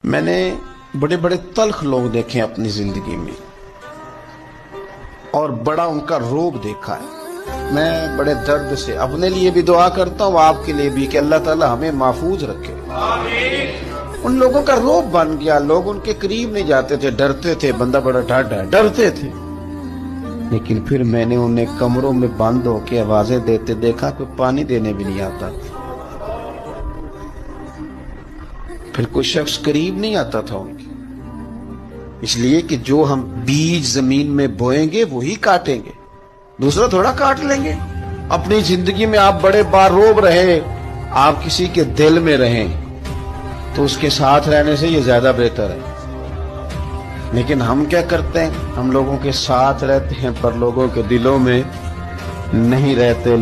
मैंने बड़े बड़े तल्ख लोग देखे हैं अपनी जिंदगी में और बड़ा उनका रोब देखा है। मैं बड़े दर्द से अपने लिए भी दुआ करता हूँ, आपके लिए भी, कि अल्लाह ताला हमें महफूज रखे। उन लोगों का रोब बन गया, लोग उनके करीब नहीं जाते थे, डरते थे, बंदा बड़ा ठाढ़ है, डरते थे। लेकिन फिर मैंने उन्हें कमरों में बंद होकर आवाजें देते देखा, कोई पानी देने भी नहीं आता, फिर कोई शख्स करीब नहीं आता था उनके। इसलिए कि जो हम बीज जमीन में बोएंगे वही काटेंगे, दूसरा थोड़ा काट लेंगे। अपनी जिंदगी में आप बड़े बारोब रहे, आप किसी के दिल में रहें तो उसके साथ रहने से ये ज्यादा बेहतर है। लेकिन हम क्या करते हैं, हम लोगों के साथ रहते हैं पर लोगों के दिलों में नहीं रहते।